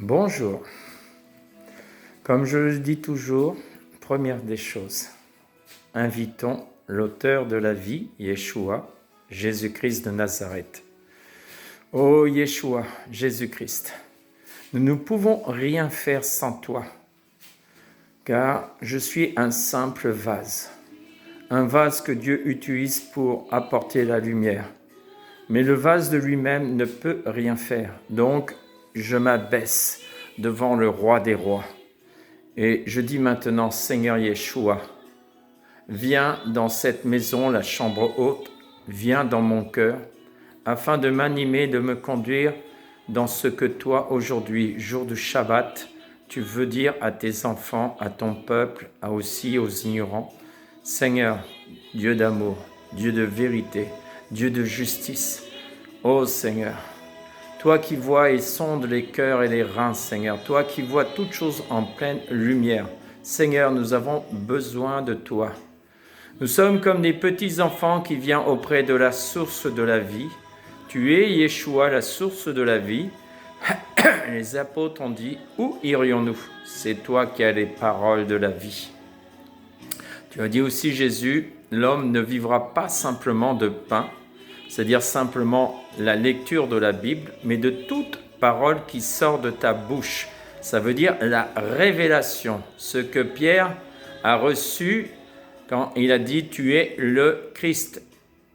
Bonjour. Comme je le dis toujours, première des choses, invitons l'auteur de la vie, Yeshua, Jésus-Christ de Nazareth. Ô Yeshua, Jésus-Christ, nous ne pouvons rien faire sans toi, car je suis un simple vase, un vase que Dieu utilise pour apporter la lumière. Mais le vase de lui-même ne peut rien faire, donc je m'abaisse devant le roi des rois. Et je dis maintenant, Seigneur Yeshua, viens dans cette maison, la chambre haute, viens dans mon cœur, afin de m'animer, de me conduire dans ce que toi, aujourd'hui, jour du Shabbat, tu veux dire à tes enfants, à ton peuple, aussi aux ignorants. Seigneur, Dieu d'amour, Dieu de vérité, Dieu de justice, ô Seigneur, toi qui vois et sondes les cœurs et les reins, Seigneur, toi qui vois toutes choses en pleine lumière, Seigneur, nous avons besoin de toi. Nous sommes comme des petits enfants qui viennent auprès de la source de la vie. Tu es Yeshua, la source de la vie. Les apôtres ont dit, où irions-nous? C'est toi qui as les paroles de la vie. Tu as dit aussi, Jésus, l'homme ne vivra pas simplement de pain, c'est-à-dire simplement la lecture de la Bible, mais de toute parole qui sort de ta bouche. Ça veut dire la révélation, ce que Pierre a reçu quand il a dit « Tu es le Christ ».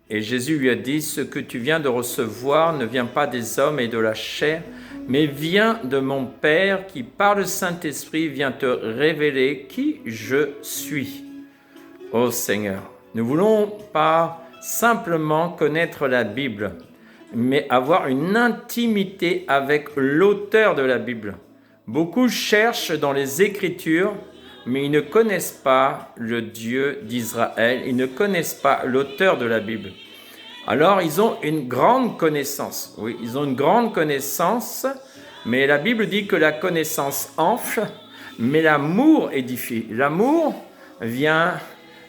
Et Jésus lui a dit « Ce que tu viens de recevoir ne vient pas des hommes et de la chair, mais vient de mon Père qui, par le Saint-Esprit, vient te révéler qui je suis. » Ô Seigneur, nous ne voulons pas simplement connaître la Bible, mais avoir une intimité avec l'auteur de la Bible. Beaucoup cherchent dans les Écritures, mais ils ne connaissent pas le Dieu d'Israël, ils ne connaissent pas l'auteur de la Bible. Alors, ils ont une grande connaissance. Oui, ils ont une grande connaissance, mais la Bible dit que la connaissance enfle, mais l'amour édifie. L'amour vient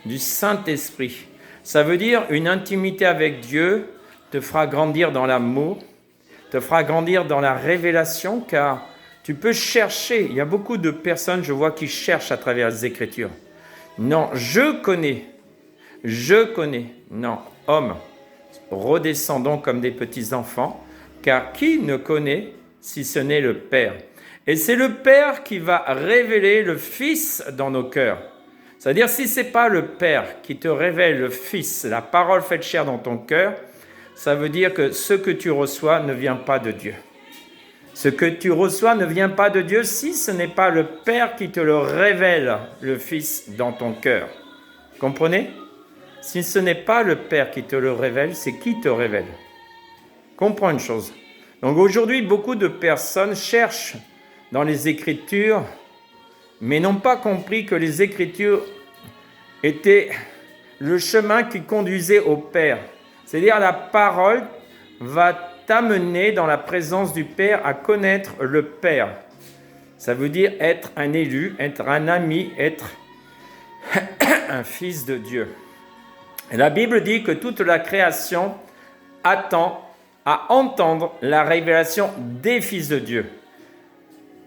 du Saint-Esprit. Ça veut dire une intimité avec Dieu te fera grandir dans l'amour, te fera grandir dans la révélation, car tu peux chercher. Il y a beaucoup de personnes, je vois, qui cherchent à travers les Écritures. Non, je connais. Non, homme, redescendons comme des petits enfants, car qui ne connaît si ce n'est le Père? Et c'est le Père qui va révéler le Fils dans nos cœurs. C'est-à-dire, si ce n'est pas le Père qui te révèle le Fils, la parole faite chair dans ton cœur, ça veut dire que ce que tu reçois ne vient pas de Dieu. Ce que tu reçois ne vient pas de Dieu si ce n'est pas le Père qui te le révèle, le Fils, dans ton cœur. Comprenez? Si ce n'est pas le Père qui te le révèle, c'est qui te révèle? Comprends une chose. Donc aujourd'hui, beaucoup de personnes cherchent dans les Écritures, mais n'ont pas compris que les Écritures étaient le chemin qui conduisait au Père. C'est-à-dire la parole va t'amener dans la présence du Père à connaître le Père. Ça veut dire être un élu, être un ami, être un fils de Dieu. Et la Bible dit que toute la création attend à entendre la révélation des fils de Dieu.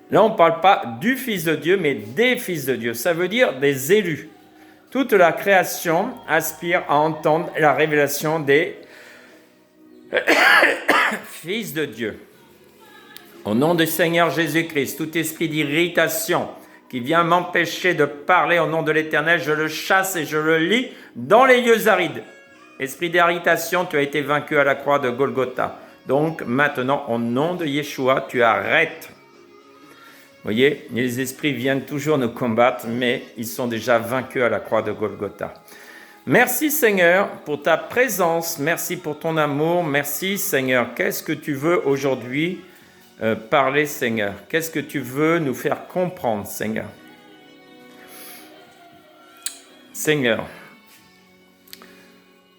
Là, on ne parle pas du Fils de Dieu, mais des fils de Dieu. Ça veut dire des élus. Toute la création aspire à entendre la révélation des fils de Dieu. Au nom du Seigneur Jésus-Christ, tout esprit d'irritation qui vient m'empêcher de parler au nom de l'Éternel, je le chasse et je le lie dans les lieux arides. Esprit d'irritation, tu as été vaincu à la croix de Golgotha. Donc maintenant, au nom de Yeshua, tu arrêtes. Vous voyez, les esprits viennent toujours nous combattre, mais ils sont déjà vaincus à la croix de Golgotha. Merci Seigneur pour ta présence, merci pour ton amour, merci Seigneur. Qu'est-ce que tu veux aujourd'hui parler Seigneur? Qu'est-ce que tu veux nous faire comprendre Seigneur? Seigneur,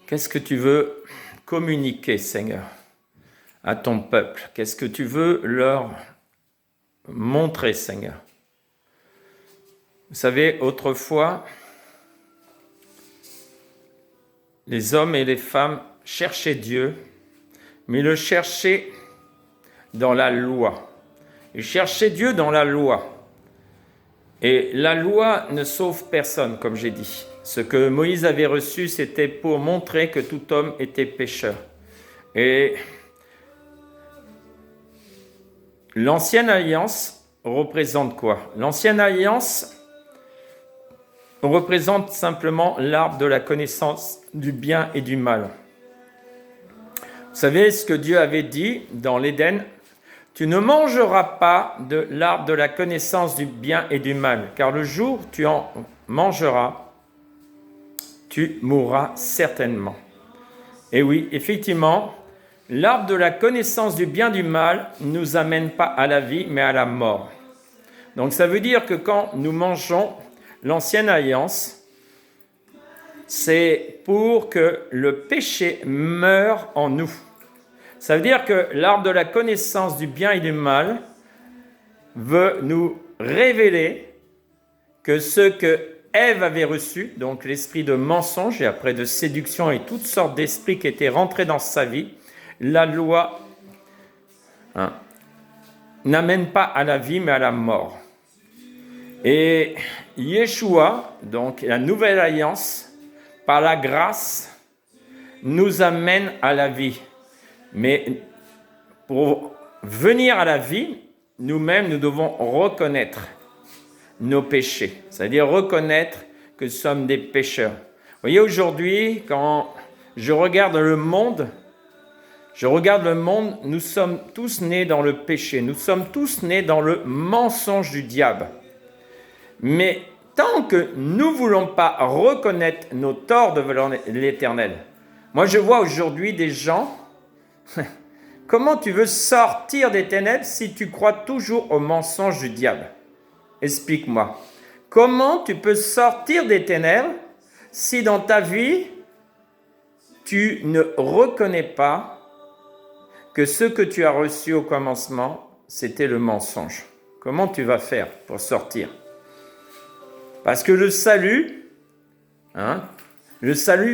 qu'est-ce que tu veux communiquer Seigneur à ton peuple? Qu'est-ce que tu veux leur montrer, Seigneur? Vous savez, autrefois, les hommes et les femmes cherchaient Dieu, mais le cherchaient dans la loi. Ils cherchaient Dieu dans la loi. Et la loi ne sauve personne, comme j'ai dit. Ce que Moïse avait reçu, c'était pour montrer que tout homme était pécheur. Et l'ancienne alliance représente quoi? L'ancienne alliance représente simplement l'arbre de la connaissance du bien et du mal. Vous savez ce que Dieu avait dit dans l'Éden? Tu ne mangeras pas de l'arbre de la connaissance du bien et du mal, car le jour où tu en mangeras, tu mourras certainement. Et oui, effectivement, l'arbre de la connaissance du bien et du mal ne nous amène pas à la vie, mais à la mort. Donc ça veut dire que quand nous mangeons l'ancienne alliance, c'est pour que le péché meure en nous. Ça veut dire que l'arbre de la connaissance du bien et du mal veut nous révéler que ce que Ève avait reçu, donc l'esprit de mensonge et après de séduction et toutes sortes d'esprits qui étaient rentrés dans sa vie, la loi n'amène pas à la vie mais à la mort. Et Yeshua, donc la nouvelle alliance, par la grâce, nous amène à la vie. Mais pour venir à la vie, nous-mêmes, nous devons reconnaître nos péchés, c'est-à-dire reconnaître que nous sommes des pécheurs. Vous voyez, aujourd'hui, quand je regarde le monde, nous sommes tous nés dans le péché, nous sommes tous nés dans le mensonge du diable. Mais tant que nous ne voulons pas reconnaître nos torts devant l'Éternel, moi je vois aujourd'hui des gens, comment tu veux sortir des ténèbres si tu crois toujours au mensonge du diable? Explique-moi. Comment tu peux sortir des ténèbres si dans ta vie, tu ne reconnais pas que ce que tu as reçu au commencement, c'était le mensonge? Comment tu vas faire pour sortir? Parce que le salut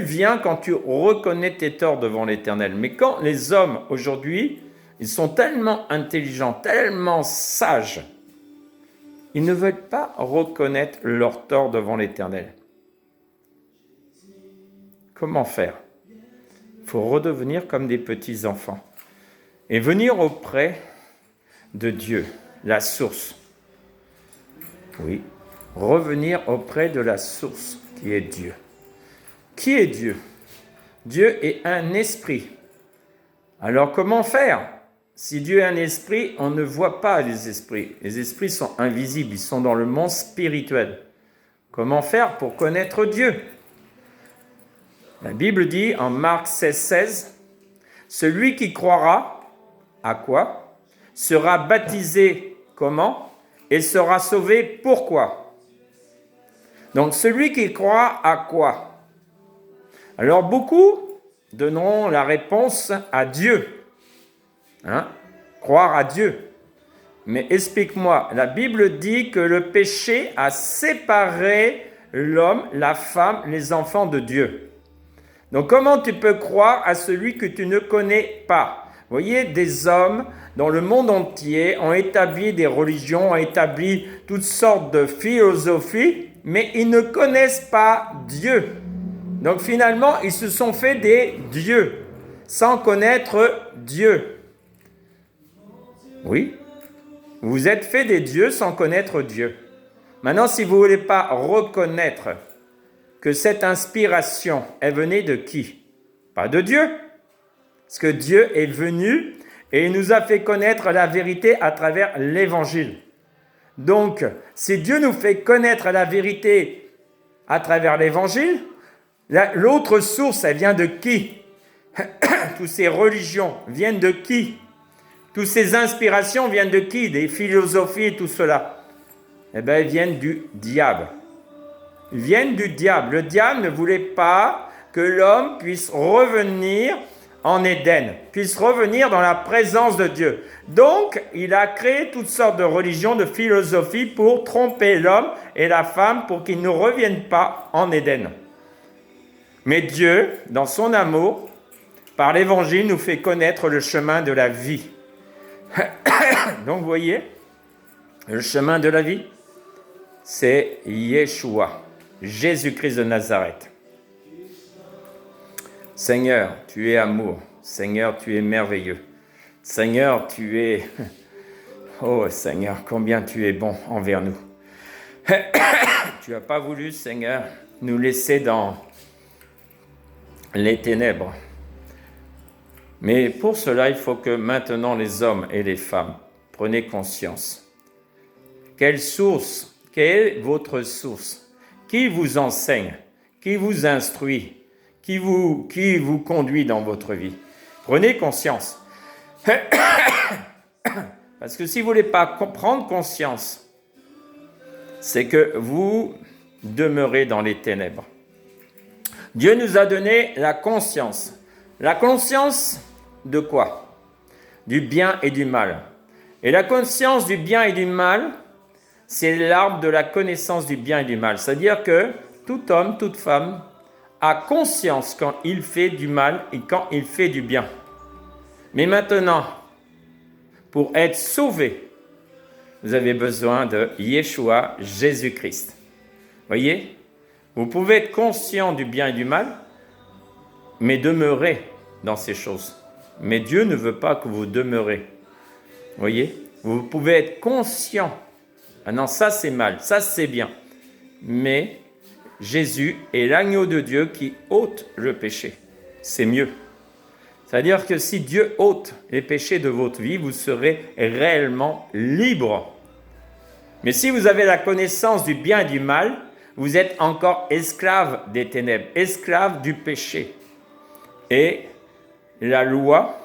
vient quand tu reconnais tes torts devant l'Éternel. Mais quand les hommes aujourd'hui, ils sont tellement intelligents, tellement sages, ils ne veulent pas reconnaître leurs torts devant l'Éternel. Comment faire? Il faut redevenir comme des petits enfants et venir auprès de Dieu, la source. Oui, revenir auprès de la source qui est Dieu. Qui est Dieu? Dieu est un esprit. Alors comment faire? Si Dieu est un esprit, on ne voit pas les esprits. Les esprits sont invisibles, ils sont dans le monde spirituel. Comment faire pour connaître Dieu? La Bible dit en Marc 16, celui qui croira, à quoi? Sera baptisé comment? Et sera sauvé pourquoi? Donc celui qui croit à quoi? Alors beaucoup donneront la réponse à Dieu. Croire à Dieu. Mais explique-moi, la Bible dit que le péché a séparé l'homme, la femme, les enfants de Dieu. Donc comment tu peux croire à celui que tu ne connais pas? Vous voyez, des hommes dans le monde entier ont établi des religions, ont établi toutes sortes de philosophies, mais ils ne connaissent pas Dieu. Donc finalement, ils se sont fait des dieux, sans connaître Dieu. Oui, vous êtes fait des dieux sans connaître Dieu. Maintenant, si vous ne voulez pas reconnaître que cette inspiration est venue de qui? Pas de Dieu. Parce que Dieu est venu et il nous a fait connaître la vérité à travers l'Évangile. Donc, si Dieu nous fait connaître la vérité à travers l'Évangile, l'autre source, elle vient de qui? Toutes ces religions viennent de qui? Toutes ces inspirations viennent de qui? Des philosophies et tout cela. Eh bien, elles viennent du diable. Ils viennent du diable. Le diable ne voulait pas que l'homme puisse revenir en Éden, puisse revenir dans la présence de Dieu. Donc, il a créé toutes sortes de religions, de philosophies pour tromper l'homme et la femme pour qu'ils ne reviennent pas en Éden. Mais Dieu, dans son amour, par l'Évangile, nous fait connaître le chemin de la vie. Donc, vous voyez, Le chemin de la vie, c'est Yeshua, Jésus-Christ de Nazareth. Seigneur, tu es amour. Seigneur, tu es merveilleux. Seigneur, tu es... Oh Seigneur, combien tu es bon envers nous. Tu n'as pas voulu, Seigneur, nous laisser dans les ténèbres. Mais pour cela, il faut que maintenant les hommes et les femmes prennent conscience. Quelle est votre source? Qui vous enseigne? Qui vous instruit? Qui vous conduit dans votre vie? Prenez conscience. Parce que si vous ne voulez pas prendre conscience, c'est que vous demeurez dans les ténèbres. Dieu nous a donné la conscience. La conscience de quoi? Du bien et du mal. Et la conscience du bien et du mal, c'est l'arbre de la connaissance du bien et du mal. C'est-à-dire que tout homme, toute femme a conscience quand il fait du mal et quand il fait du bien. Mais maintenant, pour être sauvé, vous avez besoin de Yeshua, Jésus-Christ. Voyez? Vous pouvez être conscient du bien et du mal, mais demeurer dans ces choses. Mais Dieu ne veut pas que vous demeurez. Voyez? Vous pouvez être conscient. Ah non, ça c'est mal, ça c'est bien. Mais Jésus est l'agneau de Dieu qui ôte le péché. C'est mieux. C'est-à-dire que si Dieu ôte les péchés de votre vie, vous serez réellement libre. Mais si vous avez la connaissance du bien et du mal, vous êtes encore esclave des ténèbres, esclave du péché. Et la loi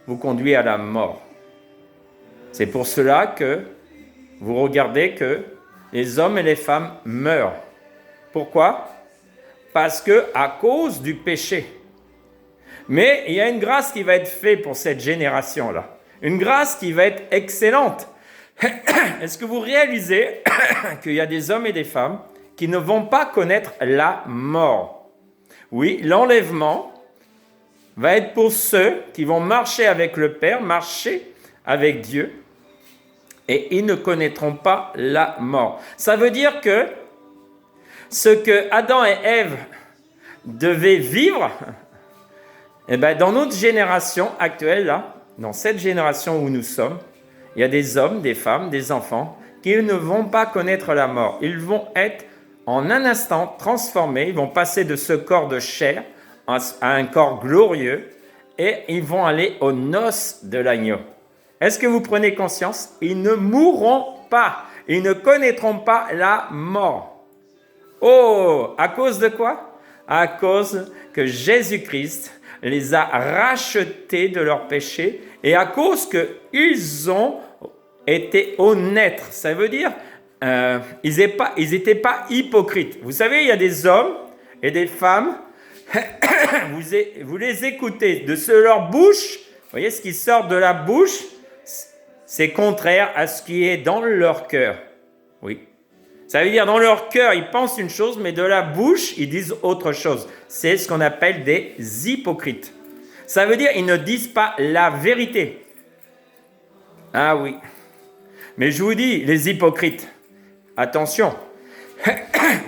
vous conduit à la mort. C'est pour cela que vous regardez que les hommes et les femmes meurent. Pourquoi? Parce que à cause du péché. Mais il y a une grâce qui va être faite pour cette génération-là. Une grâce qui va être excellente. Est-ce que vous réalisez qu'il y a des hommes et des femmes qui ne vont pas connaître la mort? Oui, l'enlèvement va être pour ceux qui vont marcher avec le Père, marcher avec Dieu, et ils ne connaîtront pas la mort. Ça veut dire que ce que Adam et Ève devaient vivre, eh bien, dans notre génération actuelle, là, dans cette génération où nous sommes, il y a des hommes, des femmes, des enfants qui ne vont pas connaître la mort. Ils vont être en un instant transformés, ils vont passer de ce corps de chair à un corps glorieux et ils vont aller aux noces de l'agneau. Est-ce que vous prenez conscience? Ils ne mourront pas, ils ne connaîtront pas la mort. Oh, à cause de quoi? À cause que Jésus-Christ les a rachetés de leurs péchés et à cause qu'ils ont été honnêtes. Ça veut dire ils n'étaient pas hypocrites. Vous savez, il y a des hommes et des femmes, vous les écoutez de leur bouche, vous voyez ce qui sort de la bouche, c'est contraire à ce qui est dans leur cœur. Oui. Ça veut dire dans leur cœur, ils pensent une chose, mais de la bouche, ils disent autre chose. C'est ce qu'on appelle des hypocrites. Ça veut dire qu'ils ne disent pas la vérité. Ah oui. Mais je vous dis, les hypocrites, attention,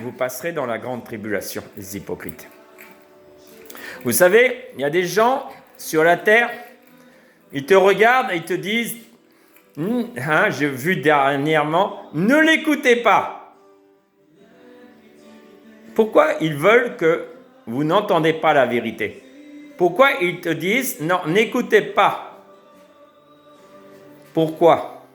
vous passerez dans la grande tribulation, les hypocrites. Vous savez, il y a des gens sur la terre, ils te regardent et ils te disent, j'ai vu dernièrement, ne l'écoutez pas. Pourquoi ils veulent que vous n'entendez pas la vérité? Pourquoi ils te disent, non, n'écoutez pas? Pourquoi?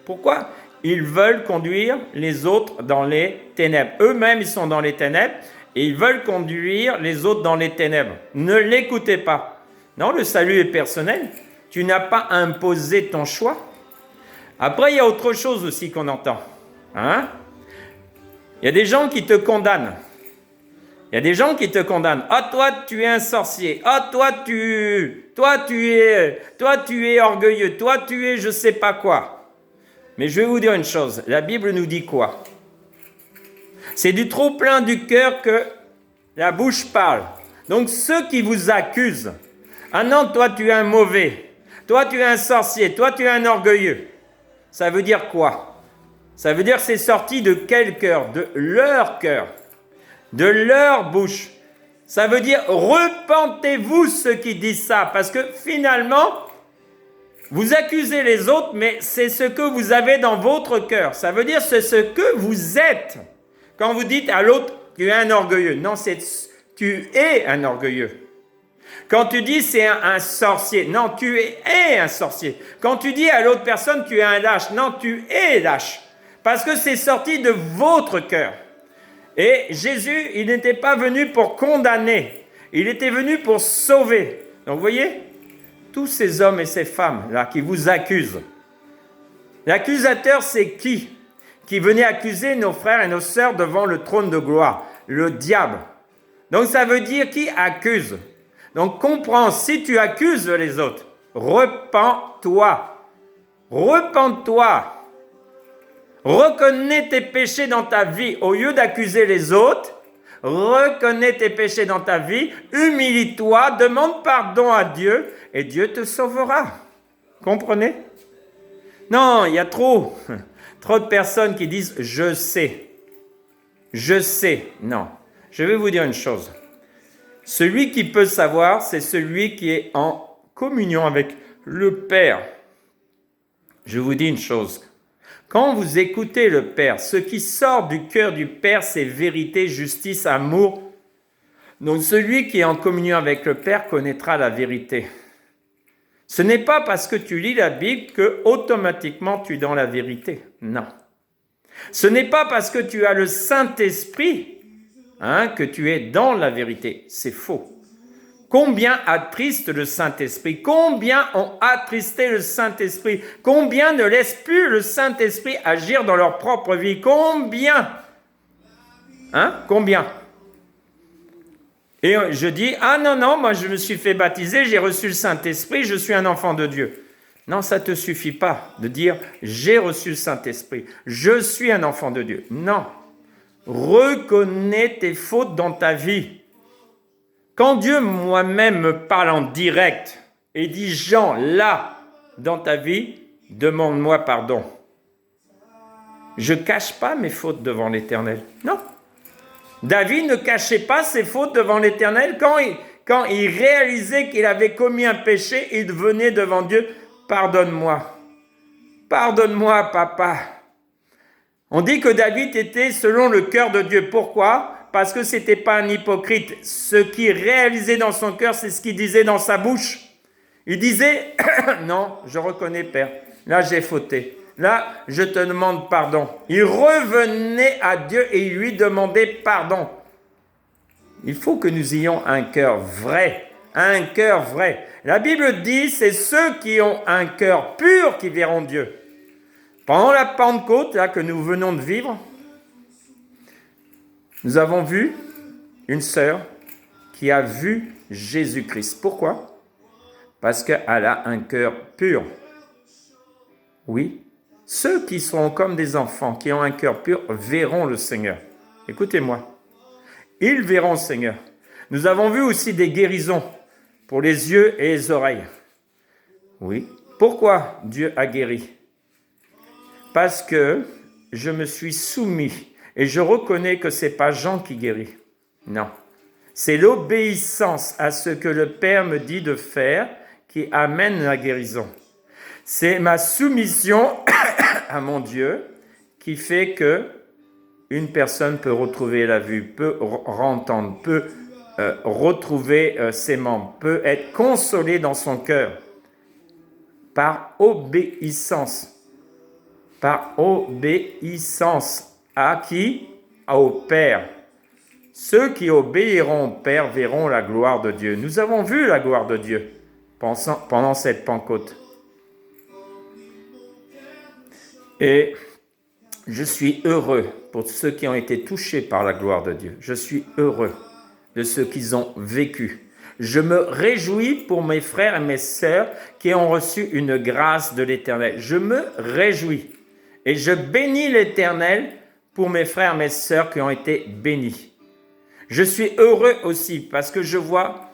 Pourquoi ils veulent conduire les autres dans les ténèbres? Eux-mêmes, ils sont dans les ténèbres et ils veulent conduire les autres dans les ténèbres. Ne l'écoutez pas. Non, le salut est personnel. Tu n'as pas imposé ton choix. Après, il y a autre chose aussi qu'on entend. Il y a des gens qui te condamnent. Il y a des gens qui te condamnent. Ah, toi, tu es un sorcier. Ah, toi, tu es orgueilleux. Toi, tu es je sais pas quoi. Mais je vais vous dire une chose. La Bible nous dit quoi? C'est du trop plein du cœur que la bouche parle. Donc, ceux qui vous accusent. Ah non, toi, tu es un mauvais. Toi, tu es un sorcier. Toi, tu es un orgueilleux. Ça veut dire quoi? Ça veut dire que c'est sorti de quel cœur? De leur cœur, de leur bouche. Ça veut dire repentez-vous ceux qui disent ça, parce que finalement, vous accusez les autres, mais c'est ce que vous avez dans votre cœur. Ça veut dire c'est ce que vous êtes. Quand vous dites à l'autre, tu es un orgueilleux. Non, c'est tu es un orgueilleux. Quand tu dis c'est un sorcier, non, tu es un sorcier. Quand tu dis à l'autre personne, tu es un lâche, non, tu es lâche. Parce que c'est sorti de votre cœur. Et Jésus, il n'était pas venu pour condamner, il était venu pour sauver. Donc vous voyez, tous ces hommes et ces femmes-là qui vous accusent, l'accusateur c'est qui? Qui venait accuser nos frères et nos sœurs devant le trône de gloire? Le diable. Donc ça veut dire qui accuse. Donc comprends, si tu accuses les autres, repens-toi. Repens-toi. Reconnais tes péchés dans ta vie. Au lieu d'accuser les autres, reconnais tes péchés dans ta vie, humilie-toi, demande pardon à Dieu et Dieu te sauvera. Comprenez? Non, il y a trop de personnes qui disent « je sais ». Je sais. Non. Je vais vous dire une chose. Celui qui peut savoir, c'est celui qui est en communion avec le Père. Je vous dis une chose. Quand vous écoutez le Père, ce qui sort du cœur du Père, c'est vérité, justice, amour. Donc celui qui est en communion avec le Père connaîtra la vérité. Ce n'est pas parce que tu lis la Bible que automatiquement tu es dans la vérité. Non. Ce n'est pas parce que tu as le Saint-Esprit que tu es dans la vérité. C'est faux. Combien attriste le Saint-Esprit? Combien ont attristé le Saint-Esprit? Combien ne laissent plus le Saint-Esprit agir dans leur propre vie? Combien? Combien? Et je dis, ah non, moi je me suis fait baptiser, j'ai reçu le Saint-Esprit, je suis un enfant de Dieu. Non, ça ne te suffit pas de dire, j'ai reçu le Saint-Esprit, je suis un enfant de Dieu. Non. Reconnais tes fautes dans ta vie. Quand Dieu moi-même me parle en direct et dit, Jean, là, dans ta vie, demande-moi pardon. Je ne cache pas mes fautes devant l'Éternel. Non. David ne cachait pas ses fautes devant l'Éternel. Quand il réalisait qu'il avait commis un péché, il venait devant Dieu, pardonne-moi. Pardonne-moi, papa. On dit que David était selon le cœur de Dieu. Pourquoi? Parce que ce n'était pas un hypocrite. Ce qu'il réalisait dans son cœur, c'est ce qu'il disait dans sa bouche. Il disait, non, je reconnais, Père, là j'ai fauté. Là, je te demande pardon. Il revenait à Dieu et il lui demandait pardon. Il faut que nous ayons un cœur vrai. Un cœur vrai. La Bible dit, c'est ceux qui ont un cœur pur qui verront Dieu. Pendant la Pentecôte là, que nous venons de vivre, nous avons vu une sœur qui a vu Jésus-Christ. Pourquoi? Parce qu'elle a un cœur pur. Oui, ceux qui sont comme des enfants, qui ont un cœur pur, verront le Seigneur. Écoutez-moi, ils verront le Seigneur. Nous avons vu aussi des guérisons pour les yeux et les oreilles. Oui, pourquoi Dieu a guéri? Parce que je me suis soumis et je reconnais que ce n'est pas Jean qui guérit. Non, c'est l'obéissance à ce que le Père me dit de faire qui amène la guérison. C'est ma soumission à mon Dieu qui fait que une personne peut retrouver la vue, peut entendre, peut retrouver ses membres, peut être consolée dans son cœur par obéissance. Par obéissance à qui? Au Père. Ceux qui obéiront au Père verront la gloire de Dieu. Nous avons vu la gloire de Dieu pendant cette Pentecôte. Et je suis heureux pour ceux qui ont été touchés par la gloire de Dieu. Je suis heureux de ceux qui ont vécu. Je me réjouis pour mes frères et mes sœurs qui ont reçu une grâce de l'Éternel. Je me réjouis et je bénis l'Éternel pour mes frères et mes sœurs qui ont été bénis. Je suis heureux aussi parce que je vois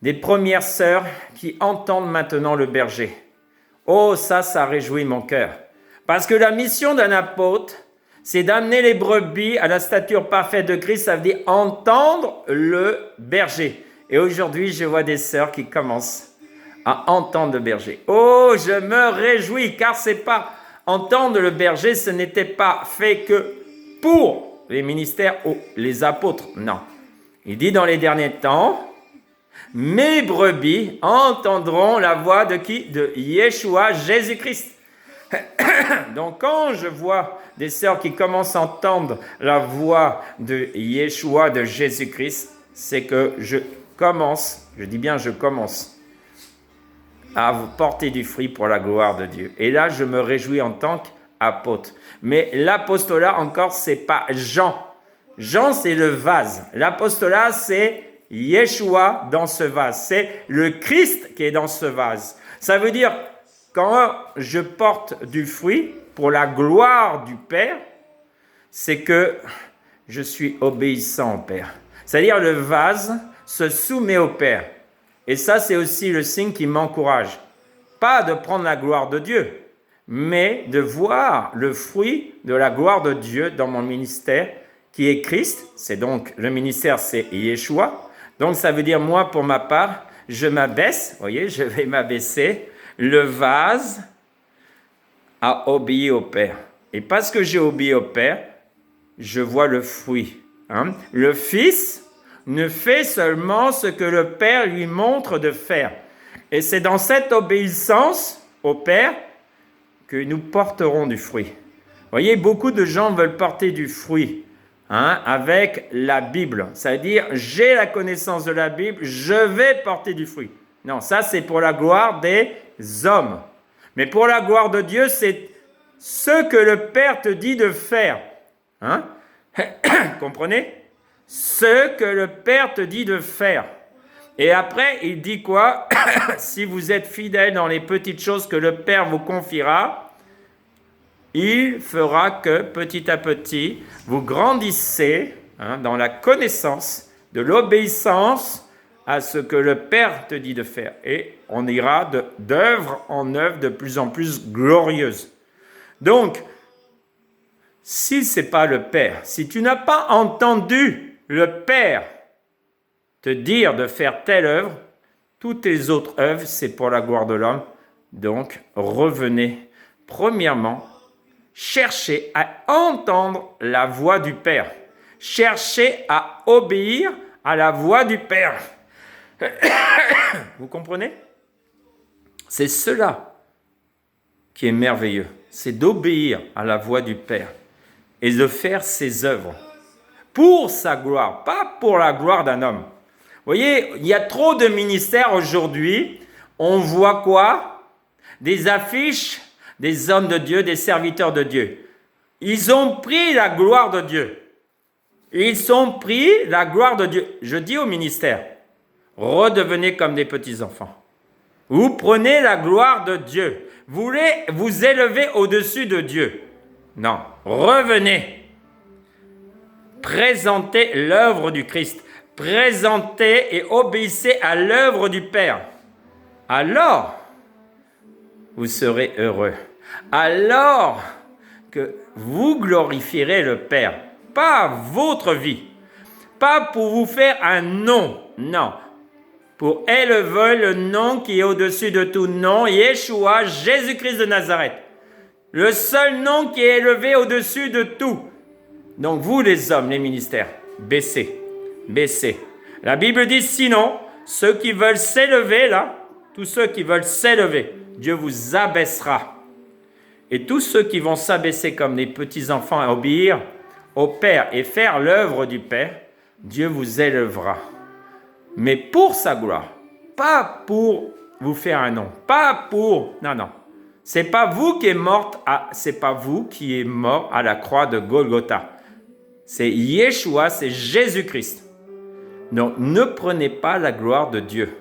des premières sœurs qui entendent maintenant le berger. Oh, ça réjouit mon cœur. Parce que la mission d'un apôtre, c'est d'amener les brebis à la stature parfaite de Christ, ça veut dire entendre le berger. Et aujourd'hui, je vois des sœurs qui commencent à entendre le berger. Oh, je me réjouis, car c'est pas entendre le berger, ce n'était pas fait que pour les ministères ou les apôtres, non. Il dit dans les derniers temps, mes brebis entendront la voix de qui? De Yeshua, Jésus-Christ. Donc quand je vois des sœurs qui commencent à entendre la voix de Yeshua, de Jésus-Christ, c'est que je commence, je dis bien je commence, à vous porter du fruit pour la gloire de Dieu. Et là, je me réjouis en tant qu'apôtre. Mais l'apostolat, encore, c'est pas Jean. Jean, c'est le vase. L'apostolat, c'est Yeshua dans ce vase. C'est le Christ qui est dans ce vase. Ça veut dire, quand je porte du fruit pour la gloire du Père, c'est que je suis obéissant au Père. C'est-à-dire, le vase se soumet au Père. Et ça, c'est aussi le signe qui m'encourage. Pas de prendre la gloire de Dieu, mais de voir le fruit de la gloire de Dieu dans mon ministère, qui est Christ. C'est donc, le ministère, c'est Yeshua. Donc, ça veut dire, moi, pour ma part, je m'abaisse, vous voyez, je vais m'abaisser. Le vase a obéi au Père. Et parce que j'ai obéi au Père, je vois le fruit. Le Fils ne fait seulement ce que le Père lui montre de faire. Et c'est dans cette obéissance au Père que nous porterons du fruit. Vous voyez, beaucoup de gens veulent porter du fruit avec la Bible. C'est-à-dire, j'ai la connaissance de la Bible, je vais porter du fruit. Non, ça c'est pour la gloire des hommes. Mais pour la gloire de Dieu, c'est ce que le Père te dit de faire. Comprenez? Ce que le Père te dit de faire. Et après, il dit quoi? Si vous êtes fidèles dans les petites choses que le Père vous confiera, il fera que petit à petit, vous grandissez dans la connaissance de l'obéissance à ce que le Père te dit de faire. Et on ira d'œuvre en œuvre de plus en plus glorieuse. Donc, si ce n'est pas le Père, si tu n'as pas entendu le Père te dire de faire telle œuvre, toutes les autres œuvres, c'est pour la gloire de l'homme. Donc, revenez. Premièrement, cherchez à entendre la voix du Père. Cherchez à obéir à la voix du Père. Vous comprenez? C'est cela qui est merveilleux. C'est d'obéir à la voix du Père et de faire ses œuvres. Pour sa gloire, pas pour la gloire d'un homme. Vous voyez, il y a trop de ministères aujourd'hui. On voit quoi? Des affiches des hommes de Dieu, des serviteurs de Dieu. Ils ont pris la gloire de Dieu. Ils ont pris la gloire de Dieu. Je dis au ministère, redevenez comme des petits-enfants. Vous prenez la gloire de Dieu. Vous voulez vous élever au-dessus de Dieu. Non, revenez. Présentez l'œuvre du Christ. Présentez et obéissez à l'œuvre du Père. Alors, vous serez heureux. Alors que vous glorifierez le Père. Pas votre vie. Pas pour vous faire un nom. Non. Pour élever le nom qui est au-dessus de tout nom, Yeshua, Jésus-Christ de Nazareth. Le seul nom qui est élevé au-dessus de tout. Donc vous les hommes, les ministères, baissez, baissez. La Bible dit sinon, ceux qui veulent s'élever là, tous ceux qui veulent s'élever, Dieu vous abaissera. Et tous ceux qui vont s'abaisser comme des petits-enfants à obéir au Père et faire l'œuvre du Père, Dieu vous élèvera. Mais pour sa gloire, pas pour vous faire un nom, pas pour... Non. C'est pas vous qui êtes mort, c'est pas vous qui êtes mort à la croix de Golgotha. C'est Yeshua, c'est Jésus-Christ. Donc, ne prenez pas la gloire de Dieu.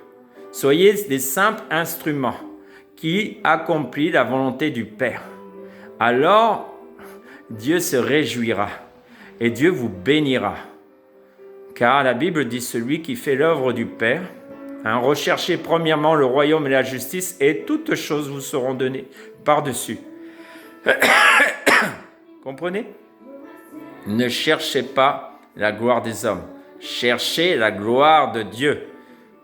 Soyez des simples instruments qui accomplissent la volonté du Père. Alors, Dieu se réjouira et Dieu vous bénira. Car la Bible dit celui qui fait l'œuvre du Père, recherchez premièrement le royaume et la justice et toutes choses vous seront données par-dessus. Comprenez? Ne cherchez pas la gloire des hommes. Cherchez la gloire de Dieu.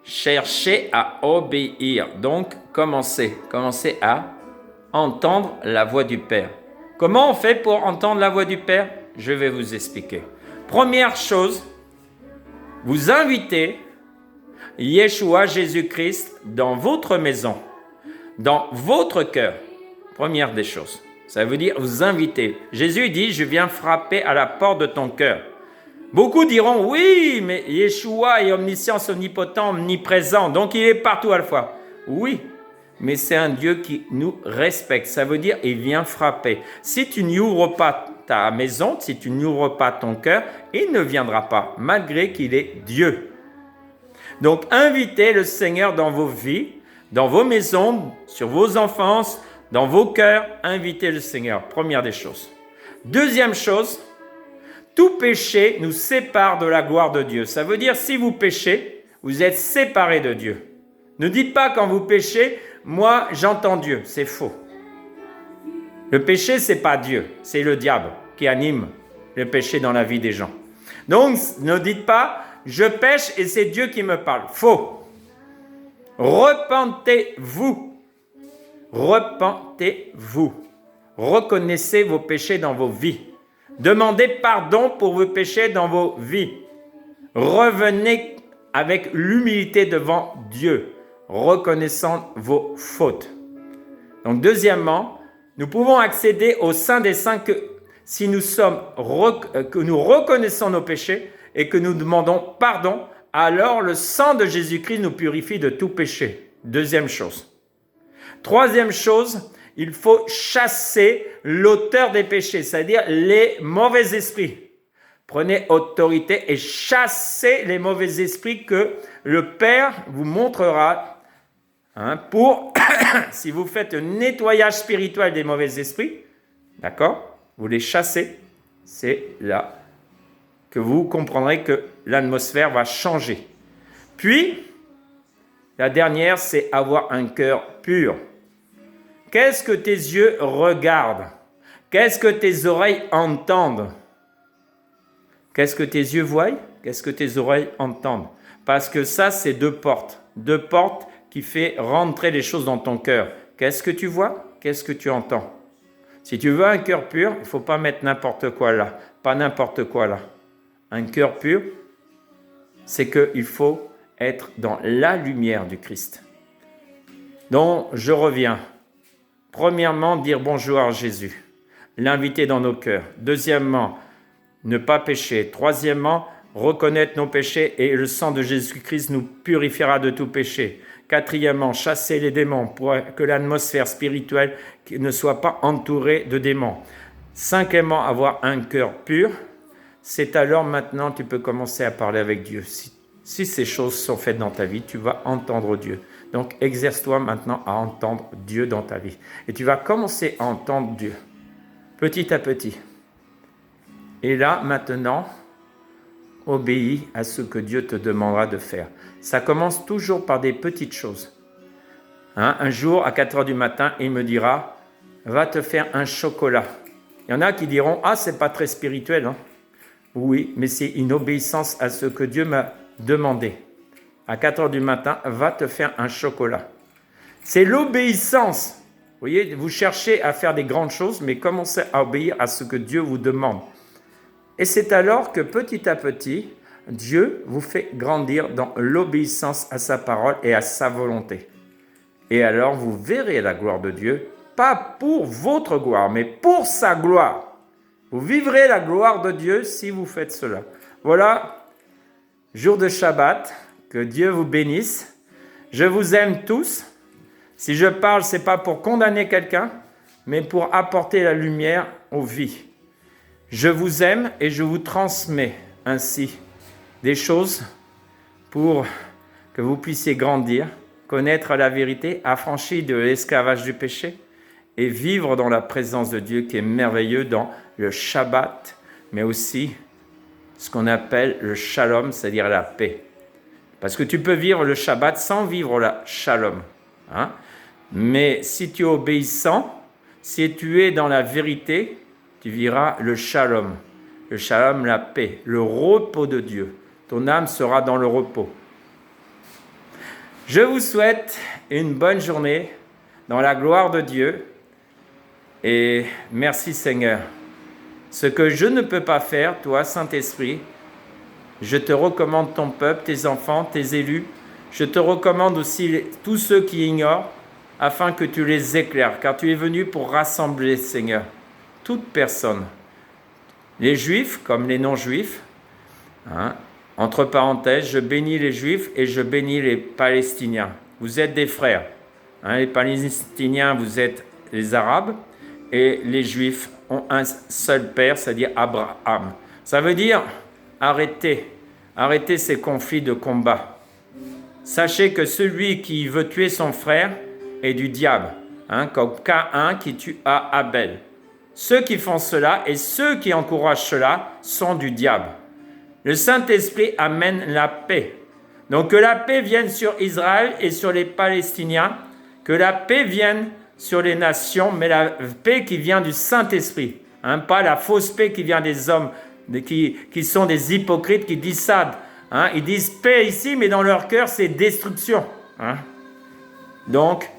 Cherchez à obéir. Donc, commencez à entendre la voix du Père. Comment on fait pour entendre la voix du Père? Je vais vous expliquer. Première chose, vous invitez Yeshua Jésus-Christ dans votre maison, dans votre cœur. Première des choses. Ça veut dire vous inviter. Jésus dit, je viens frapper à la porte de ton cœur. Beaucoup diront, oui, mais Yeshua est omniscient, omnipotent, omniprésent, donc il est partout à la fois. Oui, mais c'est un Dieu qui nous respecte. Ça veut dire, il vient frapper. Si tu n'ouvres pas ta maison, si tu n'ouvres pas ton cœur, il ne viendra pas, malgré qu'il est Dieu. Donc, invitez le Seigneur dans vos vies, dans vos maisons, sur vos enfances, dans vos cœurs, invitez le Seigneur. Première des choses. Deuxième chose, tout péché nous sépare de la gloire de Dieu. Ça veut dire, si vous péchez, vous êtes séparés de Dieu. Ne dites pas quand vous péchez, moi j'entends Dieu. C'est faux. Le péché, c'est pas Dieu, c'est le diable qui anime le péché dans la vie des gens. Donc, ne dites pas, je pêche et c'est Dieu qui me parle. Faux. Repentez-vous. Repentez-vous. Reconnaissez vos péchés dans vos vies. Demandez pardon pour vos péchés dans vos vies. Revenez avec l'humilité devant Dieu, reconnaissant vos fautes. Donc, deuxièmement, nous pouvons accéder au Saint des Saints que si nous reconnaissons nos péchés et que nous demandons pardon, alors le sang de Jésus-Christ nous purifie de tout péché. Deuxième chose. Troisième chose, il faut chasser l'auteur des péchés, c'est-à-dire les mauvais esprits. Prenez autorité et chassez les mauvais esprits que le Père vous montrera pour, si vous faites un nettoyage spirituel des mauvais esprits, d'accord, vous les chassez, c'est là que vous comprendrez que l'atmosphère va changer. Puis, la dernière, c'est avoir un cœur pur. Qu'est-ce que tes yeux regardent? Qu'est-ce que tes oreilles entendent? Qu'est-ce que tes yeux voient? Qu'est-ce que tes oreilles entendent? Parce que ça, c'est deux portes qui fait rentrer les choses dans ton cœur. Qu'est-ce que tu vois? Qu'est-ce que tu entends? Si tu veux un cœur pur, il ne faut pas mettre n'importe quoi là, pas n'importe quoi là. Un cœur pur, c'est qu'il faut être dans la lumière du Christ. Donc, je reviens. Premièrement, dire bonjour à Jésus, l'inviter dans nos cœurs. Deuxièmement, ne pas pécher. Troisièmement, reconnaître nos péchés et le sang de Jésus-Christ nous purifiera de tout péché. Quatrièmement, chasser les démons pour que l'atmosphère spirituelle ne soit pas entourée de démons. Cinquièmement, avoir un cœur pur. C'est alors maintenant tu peux commencer à parler avec Dieu. Si ces choses sont faites dans ta vie, tu vas entendre Dieu. Donc exerce-toi maintenant à entendre Dieu dans ta vie. Et tu vas commencer à entendre Dieu, petit à petit. Et là, maintenant, obéis à ce que Dieu te demandera de faire. Ça commence toujours par des petites choses. Un jour, à 4 heures du matin, il me dira, va te faire un chocolat. Il y en a qui diront, ah, c'est pas très spirituel. Oui, mais c'est une obéissance à ce que Dieu m'a demandé. À 4 heures du matin, va te faire un chocolat. C'est l'obéissance. Vous voyez, vous cherchez à faire des grandes choses, mais commencez à obéir à ce que Dieu vous demande. Et c'est alors que petit à petit, Dieu vous fait grandir dans l'obéissance à sa parole et à sa volonté. Et alors vous verrez la gloire de Dieu, pas pour votre gloire, mais pour sa gloire. Vous vivrez la gloire de Dieu si vous faites cela. Voilà, jour de Shabbat, que Dieu vous bénisse. Je vous aime tous. Si je parle, ce n'est pas pour condamner quelqu'un, mais pour apporter la lumière aux vies. Je vous aime et je vous transmets ainsi des choses pour que vous puissiez grandir, connaître la vérité, affranchir de l'esclavage du péché et vivre dans la présence de Dieu qui est merveilleux dans le Shabbat, mais aussi ce qu'on appelle le Shalom, c'est-à-dire la paix. Parce que tu peux vivre le Shabbat sans vivre la Shalom. Mais si tu es obéissant, Si tu es dans la vérité, tu vivras le shalom. Le shalom, la paix, le repos de Dieu. Ton âme sera dans le repos. Je vous souhaite une bonne journée dans la gloire de Dieu. Et merci Seigneur. Ce que je ne peux pas faire, toi, Saint-Esprit, je te recommande ton peuple, tes enfants, tes élus. Je te recommande aussi tous ceux qui ignorent, afin que tu les éclaires, car tu es venu pour rassembler, Seigneur, toute personne. Les Juifs comme les non-Juifs. Entre parenthèses, je bénis les Juifs et je bénis les Palestiniens. Vous êtes des frères. Les Palestiniens, vous êtes les Arabes. Et les Juifs ont un seul père, c'est-à-dire Abraham. Ça veut dire arrêtez ces conflits de combat. Sachez que celui qui veut tuer son frère est du diable, comme Caïn qui tua Abel. Ceux qui font cela et ceux qui encouragent cela sont du diable. Le Saint-Esprit amène la paix. Donc que la paix vienne sur Israël et sur les Palestiniens, que la paix vienne sur les nations, mais la paix qui vient du Saint-Esprit, pas la fausse paix qui vient des hommes, qui sont des hypocrites, qui disent ça. Ils disent paix ici, mais dans leur cœur, c'est destruction. Donc,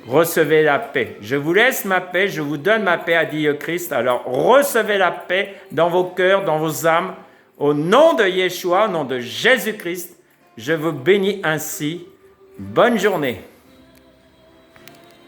recevez la paix. Je vous laisse ma paix, je vous donne ma paix, a dit Christ. Alors, recevez la paix dans vos cœurs, dans vos âmes. Au nom de Yeshua, au nom de Jésus-Christ, je vous bénis ainsi. Bonne journée.